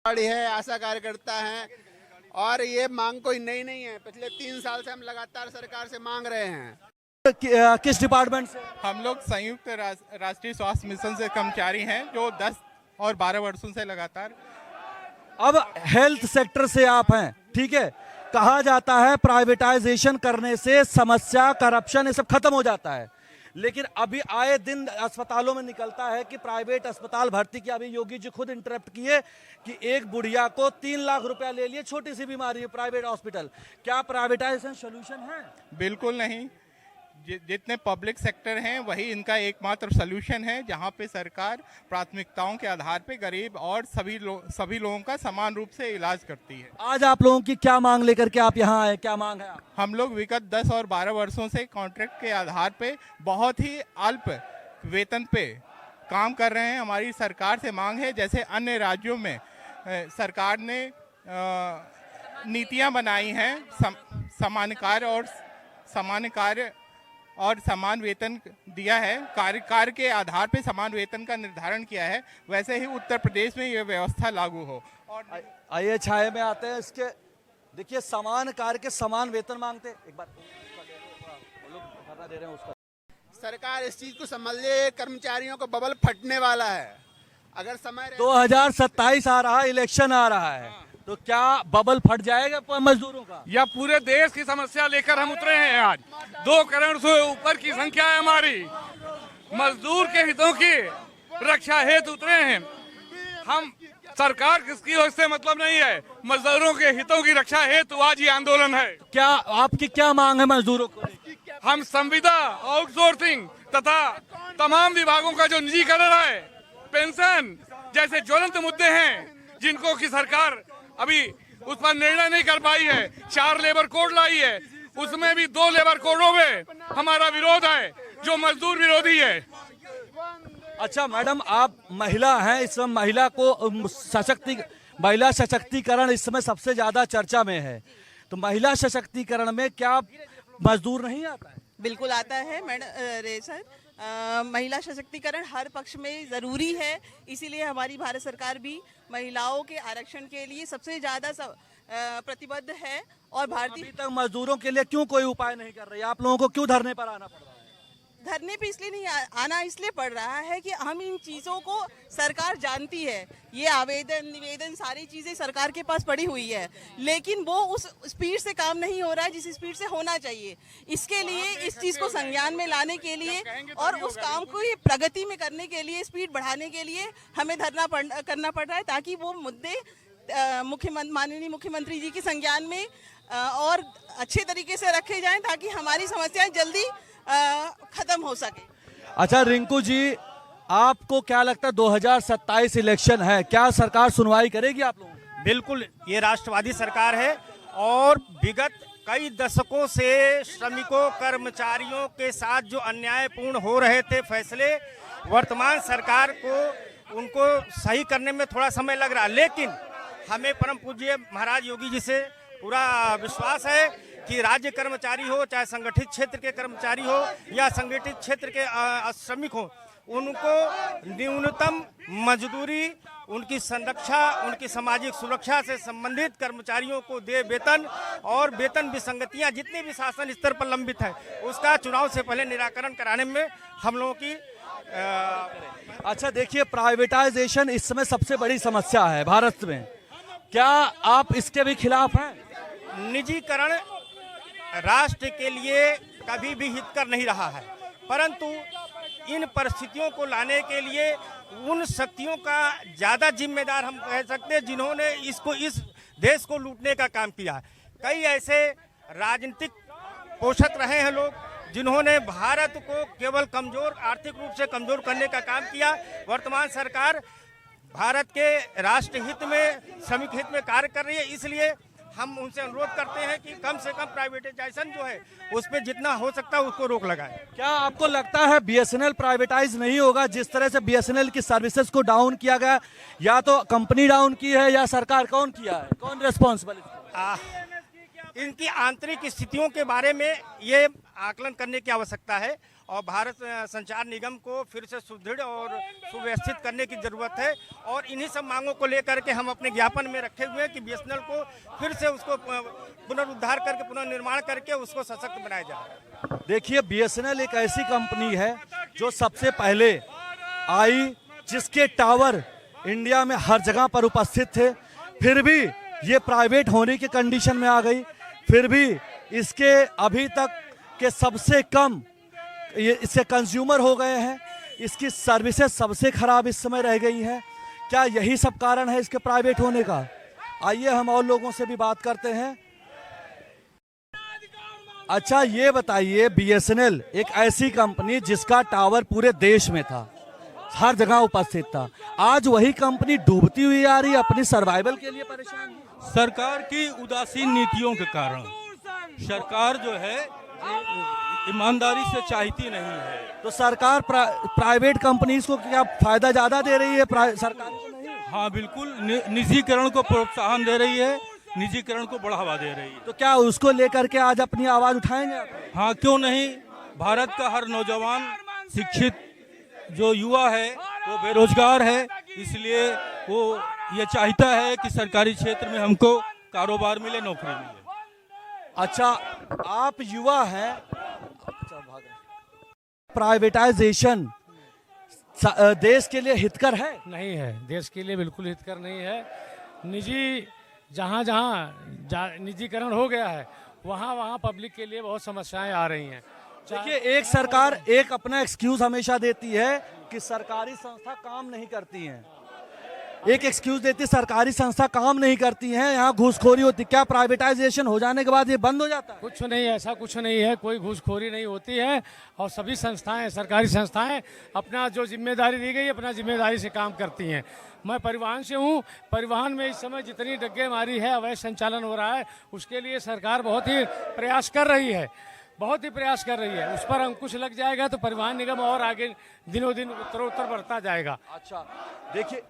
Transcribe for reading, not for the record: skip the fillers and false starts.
बड़ी है, आशा कार्यकर्ता हैं और ये मांग कोई नई नहीं है। पिछले 3 साल से हम लगातार सरकार से मांग रहे हैं। किस डिपार्टमेंट से? हम लोग संयुक्त राष्ट्रीय स्वास्थ्य मिशन से कर्मचारी हैं जो 10 और 12 वर्षों से लगातार। अब हेल्थ सेक्टर से आप हैं, ठीक है। कहा जाता है प्राइवेटाइजेशन करने से समस्या, करप्शन ये सब खत्म हो जाता है, लेकिन अभी आए दिन अस्पतालों में निकलता है कि प्राइवेट अस्पताल भर्ती किया। अभी योगी जी खुद इंटरप्ट किए कि एक बुढ़िया को 3 लाख रुपया ले लिए, छोटी सी बीमारी है, प्राइवेट हॉस्पिटल। क्या प्राइवेटाइजेशन सोल्यूशन है? बिल्कुल नहीं। जितने पब्लिक सेक्टर हैं वही इनका एकमात्र सलूशन है, जहां पे सरकार प्राथमिकताओं के आधार पे गरीब और सभी लोगों का समान रूप से इलाज करती है। आज आप लोगों की क्या मांग लेकर के आप यहाँ आए? क्या मांग है? हम लोग विगत 10 और 12 वर्षों से कॉन्ट्रैक्ट के आधार पे बहुत ही अल्प वेतन पे काम कर रहे हैं। हमारी सरकार से मांग है, जैसे अन्य राज्यों में सरकार ने नीतियां बनाई हैं, समान कार्य और समान वेतन दिया है, कार्य के आधार पे समान वेतन का निर्धारण किया है, वैसे ही उत्तर प्रदेश में यह व्यवस्था लागू हो। और आइए छाये में आते हैं इसके। देखिए, समान कार्य के समान वेतन मांगते। एक बार धरना दे रहे हैं उसका। सरकार इस चीज को समझ ले, कर्मचारियों को बबल फटने वाला है। अगर समय 2027 आ रहा है, इलेक्शन आ रहा है, तो क्या बबल फट जाएगा मजदूरों का? या पूरे देश की समस्या लेकर हम उतरे हैं। आज 2 करोड़ से ऊपर की संख्या है हमारी। मजदूर के हितों की रक्षा हेतु उतरे हैं हम। सरकार किसकी हो इससे मतलब नहीं है, मजदूरों के हितों की रक्षा हेतु आज ये आंदोलन है। क्या आपकी क्या मांग है मजदूरों को? हम संविदा, आउटसोर्सिंग तथा तमाम विभागों का जो निजीकरण है, पेंशन जैसे ज्वलंत मुद्दे हैं जिनको की सरकार अभी उस पर निर्णय नहीं कर पाई है। 4 लेबर कोड लाई है, उसमें भी 2 लेबर कोडों में हमारा विरोध है जो मजदूर विरोधी है। अच्छा मैडम, आप महिला हैं, इस समय महिला सशक्तिकरण इस समय सबसे ज्यादा चर्चा में है, तो महिला सशक्तिकरण में क्या मजदूर नहीं आता है? बिल्कुल आता है मैडम सर। महिला सशक्तिकरण हर पक्ष में ज़रूरी है, इसीलिए हमारी भारत सरकार भी महिलाओं के आरक्षण के लिए सबसे ज़्यादा प्रतिबद्ध है। और भारतीय अभी तक मजदूरों के लिए क्यों कोई उपाय नहीं कर रही? आप लोगों को क्यों धरने पर आना पड़ रहा है? धरने पे इसलिए नहीं आना इसलिए पड़ रहा है कि हम इन चीज़ों को सरकार जानती है। ये आवेदन निवेदन सारी चीज़ें सरकार के पास पड़ी हुई है, लेकिन वो उस स्पीड से काम नहीं हो रहा है जिस स्पीड से होना चाहिए। इसके लिए इस चीज़ को संज्ञान में लाने के लिए और उस काम को ये प्रगति में करने के लिए, स्पीड बढ़ाने के लिए हमें धरना करना पड़ रहा है, ताकि वो मुद्दे माननीय मुख्यमंत्री जी के संज्ञान में और अच्छे तरीके से रखे जाएं, ताकि हमारी समस्याएं जल्दी खत्म हो सके। अच्छा रिंकू जी, आपको क्या लगता है 2027 इलेक्शन है, क्या सरकार सुनवाई करेगी आप लोगों? बिल्कुल, ये राष्ट्रवादी सरकार है और विगत कई दशकों से श्रमिकों, कर्मचारियों के साथ जो अन्यायपूर्ण हो रहे थे फैसले, वर्तमान सरकार को उनको सही करने में थोड़ा समय लग रहा, लेकिन हमें परम पूज्य महाराज योगी जी से पूरा विश्वास है कि राज्य कर्मचारी हो, चाहे संगठित क्षेत्र के कर्मचारी हो या संगठित क्षेत्र के श्रमिक हो, उनको न्यूनतम मजदूरी, उनकी संरक्षा, उनकी सामाजिक सुरक्षा से संबंधित कर्मचारियों को दे वेतन, और वेतन विसंगतियां जितनी भी शासन स्तर पर लंबित है उसका चुनाव से पहले निराकरण कराने में हम लोगों की अच्छा देखिए, प्राइवेटाइजेशन इस समय सबसे बड़ी समस्या है भारत में, क्या आप इसके भी खिलाफ हैं? निजीकरण राष्ट्र के लिए कभी भी हितकर नहीं रहा है, परंतु इन परिस्थितियों को लाने के लिए उन शक्तियों का ज़्यादा जिम्मेदार हम कह सकते हैं जिन्होंने इस देश को लूटने का काम किया। कई ऐसे राजनीतिक पोषक रहे हैं लोग जिन्होंने भारत को केवल कमजोर, आर्थिक रूप से कमजोर करने का काम किया। वर्तमान सरकार भारत के राष्ट्र हित में, श्रमिक हित में कार्य कर रही है, इसलिए हम उनसे अनुरोध करते हैं कि कम से कम प्राइवेटाइजेशन जो है उस पर जितना हो सकता है उसको रोक लगाएं। क्या आपको लगता है बीएसएनएल प्राइवेटाइज नहीं होगा? जिस तरह से बीएसएनएल की सर्विसेज को डाउन किया गया, या तो कंपनी डाउन की है या सरकार, कौन किया है, कौन रिस्पॉन्सिबल? इनकी आंतरिक स्थितियों के बारे में ये आकलन करने की आवश्यकता है, और भारत संचार निगम को फिर से सुदृढ़ और सुव्यवस्थित करने की जरूरत है। और इन्हीं सब मांगों को लेकर के हम अपने ज्ञापन में रखे हुए हैं कि बीएसएनएल को फिर से उसको पुनरुद्धार करके पुनर्निर्माण करके उसको सशक्त बनाया जाए। देखिए, बीएसएनएल एक ऐसी कंपनी है जो सबसे पहले आई, जिसके टावर इंडिया में हर जगह पर उपस्थित थे, फिर भी ये प्राइवेट होने की कंडीशन में आ गई। फिर भी इसके अभी तक के सबसे कम ये इसके कंज्यूमर हो गए हैं, इसकी सर्विसेज सबसे खराब इस समय रह गई है। क्या यही सब कारण है इसके प्राइवेट होने का? आइए हम और लोगों से भी बात करते हैं। अच्छा, ये बताइए, बीएसएनएल एक ऐसी कंपनी जिसका टावर पूरे देश में था, हर जगह उपस्थित था, आज वही कंपनी डूबती हुई आ रही है, अपनी सर्वाइवल के लिए परेशान है। सरकार की उदासीन नीतियों के कारण सरकार जो है ईमानदारी से चाहती नहीं है। तो सरकार प्राइवेट कंपनीज को क्या फायदा ज्यादा दे रही है सरकार को नहीं? हाँ बिल्कुल, निजीकरण को प्रोत्साहन दे रही है, निजीकरण को बढ़ावा दे रही है। तो क्या उसको लेकर के आज अपनी आवाज उठाएंगे आप? हाँ, क्यों नहीं। भारत का हर नौजवान शिक्षित जो युवा है वो बेरोजगार है, इसलिए वो ये चाहता है कि सरकारी क्षेत्र में हमको कारोबार मिले, नौकरी मिले। अच्छा, आप युवा हैं, प्राइवेटाइजेशन देश के लिए हितकर है? नहीं है, देश के लिए बिल्कुल हितकर नहीं है। निजी जहाँ निजीकरण हो गया है वहाँ पब्लिक के लिए बहुत समस्याएं आ रही हैं। देखिए, एक सरकार एक अपना एक्सक्यूज हमेशा देती है कि सरकारी संस्था काम नहीं करती हैं, एक एक्सक्यूज देती है सरकारी संस्था काम नहीं करती हैं, यहाँ घूसखोरी होती। क्या प्राइवेटाइजेशन हो जाने के बाद ये बंद हो जाता है? कुछ नहीं, ऐसा कुछ नहीं है, कोई घूसखोरी नहीं होती है। और सभी संस्थाएं, सरकारी संस्थाएं अपना जो जिम्मेदारी दी गई अपना जिम्मेदारी से काम करती हैं। मैं परिवहन से हूँ, परिवहन में इस समय जितनी डग्गेमारी है, अवैध संचालन हो रहा है, उसके लिए सरकार बहुत ही प्रयास कर रही है, बहुत ही प्रयास कर रही है। उस पर अंकुश लग जाएगा तो परिवहन निगम और आगे दिनों दिन उत्तरोत्तर बढ़ता जाएगा। अच्छा, देखिए